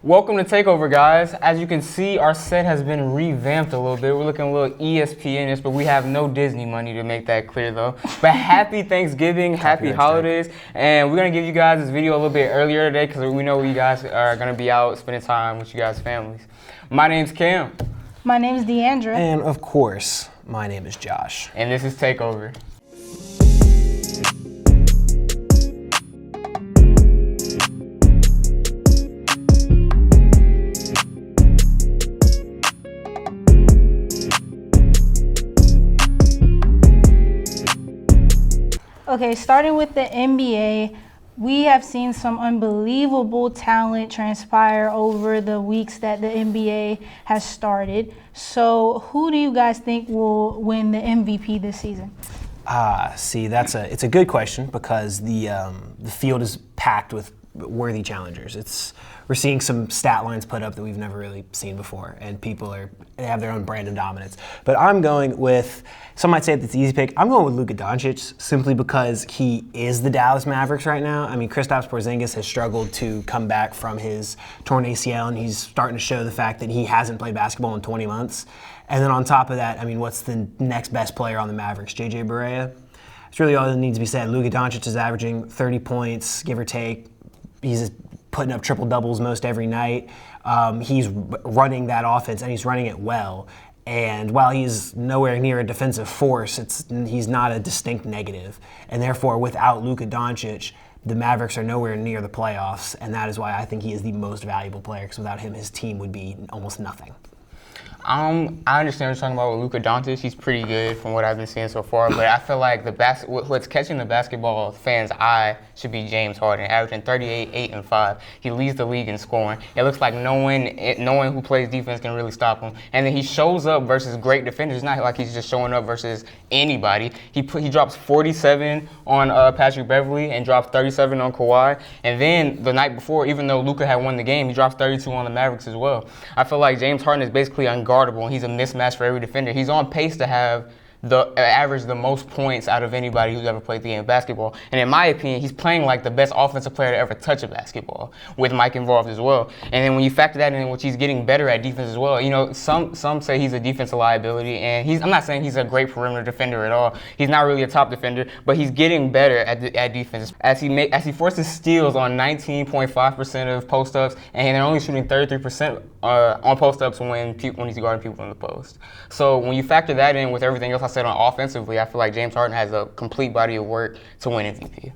Welcome to Takeover, guys. As you can see, our set has been revamped a little bit. We're looking a little ESPN-ish, but we have no Disney money to make that clear, though. But happy Thanksgiving, happy holidays, and we're going to give you guys this video a little bit earlier today because we know you guys are going to be out spending time with you guys' families. My name's Cam. My name is Deandra. And of course, my name is Josh. And this is Takeover. Okay, starting with the NBA, we have seen some unbelievable talent transpire over the weeks that the NBA has started. So who do you guys think will win the MVP this season? It's a good question because the field is packed with worthy challengers. We're seeing some stat lines put up that we've never really seen before, and they have their own brand of dominance. But I'm going with, some might say it's an easy pick, I'm going with Luka Doncic simply because he is the Dallas Mavericks right now. I mean, Kristaps Porzingis has struggled to come back from his torn ACL, and he's starting to show the fact that he hasn't played basketball in 20 months. And then on top of that, I mean, what's the next best player on the Mavericks? JJ Barea? It's really all that needs to be said. Luka Doncic is averaging 30 points, give or take. He's putting up triple doubles most every night. He's running that offense, and he's running it well. And while he's nowhere near a defensive force, he's not a distinct negative. And therefore, without Luka Doncic, the Mavericks are nowhere near the playoffs, and that is why I think he is the most valuable player, because without him, his team would be almost nothing. I understand what you're talking about with Luka Doncic. He's pretty good from what I've been seeing so far, but I feel like what's catching the basketball fans' eye should be James Harden, averaging 38, 8, and 5. He leads the league in scoring. It looks like no one who plays defense can really stop him. And then he shows up versus great defenders. It's not like he's just showing up versus anybody. He drops 47 on Patrick Beverley and drops 37 on Kawhi. And then the night before, even though Luka had won the game, he drops 32 on the Mavericks as well. I feel like James Harden is basically unguardable, and he's a mismatch for every defender. He's on pace to have average the most points out of anybody who's ever played the game of basketball. And in my opinion, he's playing like the best offensive player to ever touch a basketball, with Mike involved as well. And then when you factor that in, which he's getting better at defense as well. You know, some say he's a defensive liability, and I'm not saying he's a great perimeter defender at all. He's not really a top defender, but he's getting better at defense as he forces steals on 19.5% of post-ups, and they're only shooting 33% on post-ups when he's guarding people in the post. So when you factor that in with everything else I said on offensively, I feel like James Harden has a complete body of work to win MVP.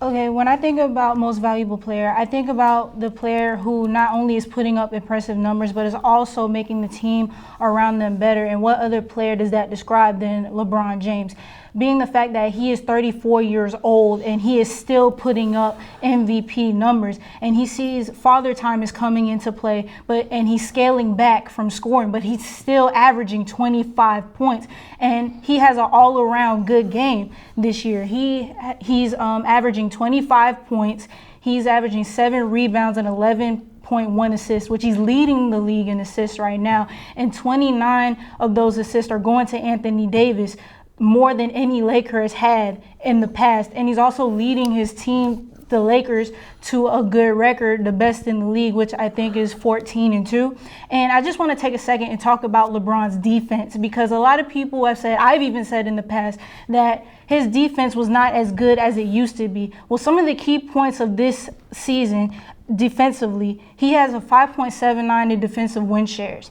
Okay, when I think about most valuable player, I think about the player who not only is putting up impressive numbers, but is also making the team around them better. And what other player does that describe than LeBron James? Being the fact that he is 34 years old and he is still putting up MVP numbers, and he sees father time is coming into play, and he's scaling back from scoring, but he's still averaging 25 points, and he has an all-around good game this year. He's averaging 25 points. He's averaging 7 rebounds and 11.1 assists, which he's leading the league in assists right now, and 29 of those assists are going to Anthony Davis, more than any Laker has had in the past. And he's also leading his team, the Lakers, to a good record, the best in the league, which I think is 14-2. And I just want to take a second and talk about LeBron's defense, because a lot of people have said, I've even said in the past, that his defense was not as good as it used to be. Well, some of the key points of this season defensively, he has a 5.79 in defensive win shares.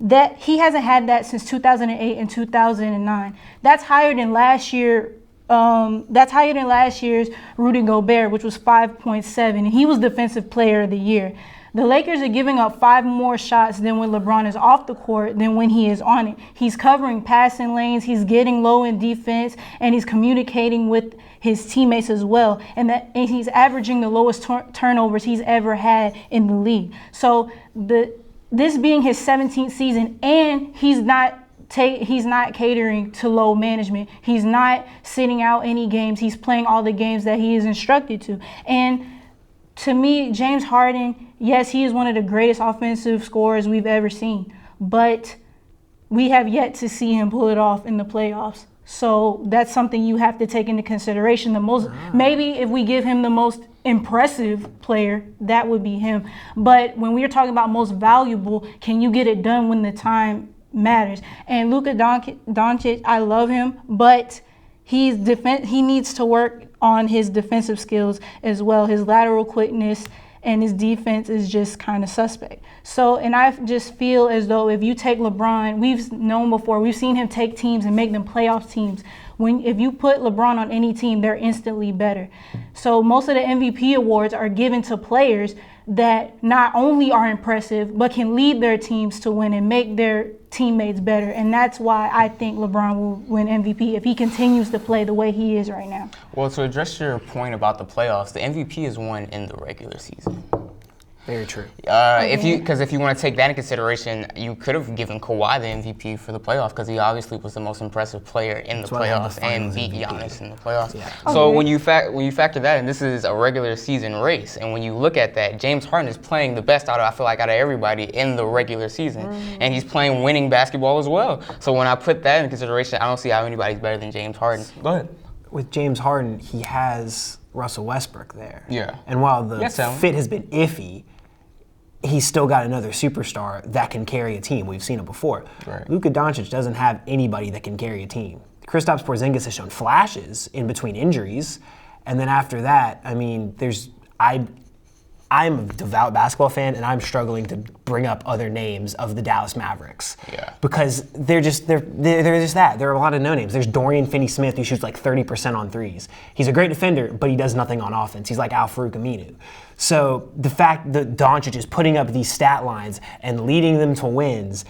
That he hasn't had that since 2008 and 2009. That's higher than last year. That's higher than last year's Rudy Gobert, which was 5.7, and he was Defensive Player of the Year. The Lakers are giving up 5 more shots than when LeBron is off the court than when he is on it. He's covering passing lanes, he's getting low in defense, and he's communicating with his teammates as well. And he's averaging the lowest turnovers he's ever had in the league. So this being his 17th season, and he's not catering to low management. He's not sitting out any games. He's playing all the games that he is instructed to. And to me, James Harden, yes, he is one of the greatest offensive scorers we've ever seen, but we have yet to see him pull it off in the playoffs. So that's something you have to take into consideration. Maybe if we give him the most impressive player, that would be him. But when we are talking about most valuable, can you get it done when the time matters? And Luka Doncic, I love him, but he needs to work on his defensive skills as well. His lateral quickness and his defense is just kind of suspect. So, and I just feel as though if you take LeBron, we've known before, we've seen him take teams and make them playoff teams. If you put LeBron on any team, they're instantly better. So most of the MVP awards are given to players that not only are impressive, but can lead their teams to win and make their teammates better. And that's why I think LeBron will win MVP if he continues to play the way he is right now. Well, to address your point about the playoffs, the MVP is won in the regular season. Very true. If you want to take that in consideration, you could have given Kawhi the MVP for the playoffs because he obviously was the most impressive player in the playoffs and beat Giannis in the playoffs. Yeah. So when you factor that in, this is a regular season race, and when you look at that, James Harden is playing the best out of everybody in the regular season, and he's playing winning basketball as well. So when I put that in consideration, I don't see how anybody's better than James Harden. Go ahead. With James Harden, he has Russell Westbrook there. Yeah. And while the fit has been iffy, he's still got another superstar that can carry a team. We've seen it before. Right. Luka Doncic doesn't have anybody that can carry a team. Kristaps Porzingis has shown flashes in between injuries, and then after that, I mean, I'm a devout basketball fan, and I'm struggling to bring up other names of the Dallas Mavericks. Yeah. Because they're just that. There are a lot of no names. There's Dorian Finney-Smith who shoots like 30% on threes. He's a great defender, but he does nothing on offense. He's like Al-Farouq Aminu. So the fact that Doncic is putting up these stat lines and leading them to wins,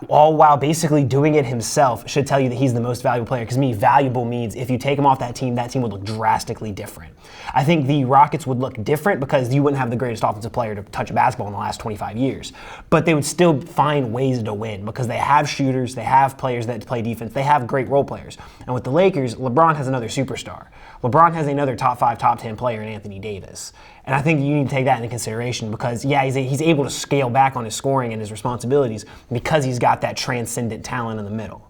all while basically doing it himself, should tell you that he's the most valuable player. Because to me, valuable means if you take him off that team would look drastically different. I think the Rockets would look different because you wouldn't have the greatest offensive player to touch a basketball in the last 25 years. But they would still find ways to win because they have shooters, they have players that play defense, they have great role players. And with the Lakers, LeBron has another superstar. LeBron has another top 5, top 10 player in Anthony Davis. And I think you need to take that into consideration because, he's able to scale back on his scoring and his responsibilities because he's got that transcendent talent in the middle.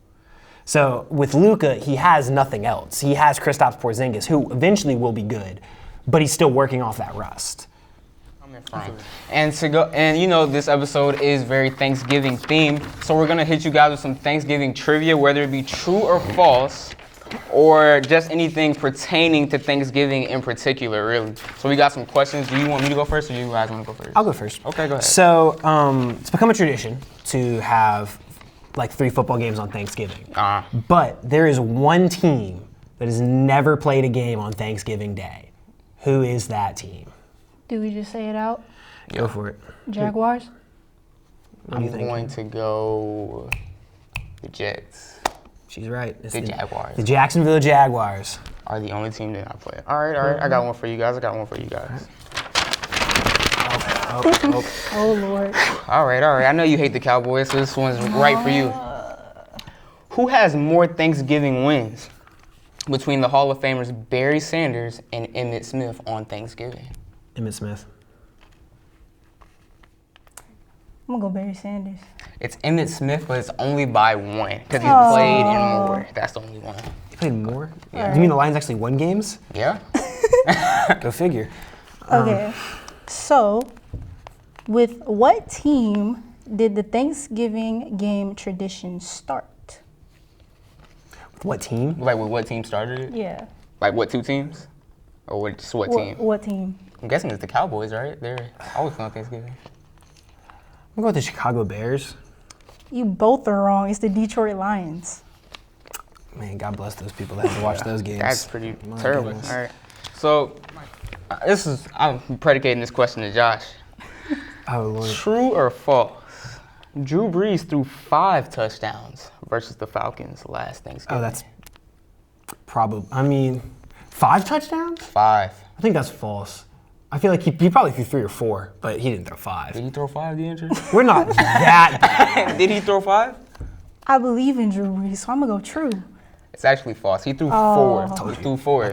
So with Luka, he has nothing else. He has Kristaps Porzingis, who eventually will be good, but he's still working off that rust. And this episode is very Thanksgiving themed, so we're gonna hit you guys with some Thanksgiving trivia, whether it be true or false, or just anything pertaining to Thanksgiving in particular, really. So we got some questions. Do you want me to go first, or do you guys want to go first? I'll go first. Okay, go ahead. So it's become a tradition to have like 3 football games on Thanksgiving. But there is one team that has never played a game on Thanksgiving Day. Who is that team? Do we just say it out? Go for it. Jaguars? I'm going to go the Jets. She's right. It's the Jaguars. The Jacksonville Jaguars are the only team that I play. All right. I got one for you guys. Oh, Lord. All right. I know you hate the Cowboys, so this one's right for you. Who has more Thanksgiving wins between the Hall of Famers Barry Sanders and Emmitt Smith on Thanksgiving? Emmitt Smith. I'm going to go Barry Sanders. It's Emmitt Smith, but it's only by 1 because he played in more. That's the only one. He played more? Yeah. You mean the Lions actually won games? Yeah. Go figure. Okay. So, with what team did the Thanksgiving game tradition start? With what team? Like with what team started it? Yeah. Like what 2 teams? Or what team? What team? I'm guessing it's the Cowboys, right? They're always on Thanksgiving. I'm going to go with the Chicago Bears. You both are wrong. It's the Detroit Lions. Man, God bless those people that have to watch those games. That's pretty terrible. Goodness. All right. So, I'm predicating this question to Josh. Oh, Lord. True or false? Drew Brees threw 5 touchdowns versus the Falcons last Thanksgiving. Oh, that's probably, 5 touchdowns? 5. I think that's false. I feel like he probably threw 3 or 4, but he didn't throw 5. Did he throw 5, DeAndre? We're not that bad. Did he throw 5? I believe in Drew Brees, so I'm going to go true. It's actually false. He threw 4. He threw 4.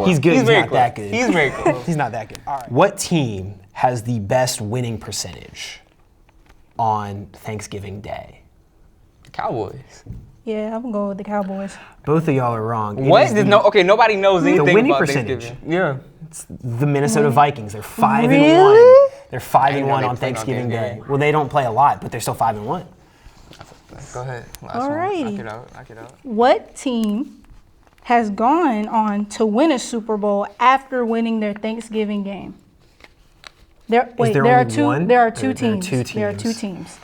He's good. He's not that good. He's very close. He's not that good. All right. What team has the best winning percentage on Thanksgiving Day? The Cowboys. Yeah, I'm going to go with the Cowboys. Both of y'all are wrong. What? Okay, nobody knows anything the winning about percentage. Thanksgiving. Yeah. It's the Minnesota Vikings. They're 5-1. Really? They're 5-1 they on played on Thanksgiving Day. Thanksgiving. Well, they don't play a lot, but they're still 5-1. Go ahead. Last Alrighty. one. Knock it out. What team has gone on to win a Super Bowl after winning their Thanksgiving game? There are two. only one? There are Or two there are teams. two There are two teams? teams.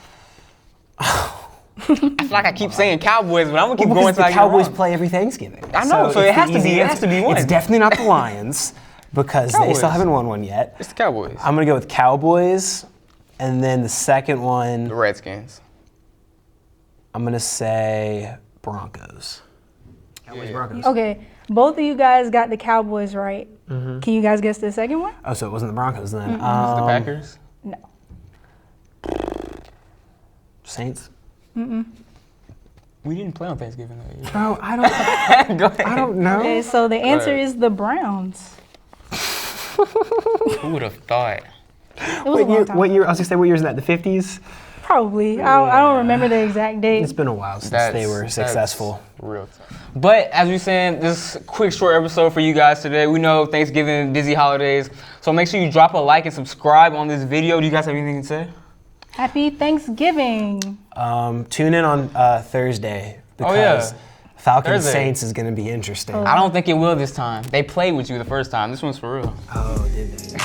I feel like I keep saying Cowboys, but I'm gonna keep Well, going because till I the get it Cowboys wrong. play every Thanksgiving. I know, so it it's has the to be- easy it has to be answer. one. It's definitely not the Lions because they still Cowboys. haven't won one yet. It's the Cowboys. I'm gonna go with Cowboys, and then the second The one, Redskins. I'm gonna say Broncos. Cowboys, Yeah. Broncos. Okay, both of you guys got the Cowboys right. Mm-hmm. Can you guys guess the second one? Oh, so it wasn't the Broncos then. Is it the Packers? No. Saints. We didn't play on Thanksgiving that year. Oh, I don't. Go ahead. I don't know. Okay, so the answer Right. is the Browns. Who would have thought? It was a long time. What year? I was gonna say, what year is that? The 50s. Probably. I don't remember the exact date. It's been a while since they were successful. Real tough. But as we saying, this quick short episode for you guys today. We know Thanksgiving, busy holidays, so make sure you drop a like and subscribe on this video. Do you guys have anything to say? Happy Thanksgiving. Tune in on Thursday Oh, yeah. because Falcons Thursday. Saints is gonna be interesting. I don't think it will this time. They played with you the first time. This one's for real. Oh, did they?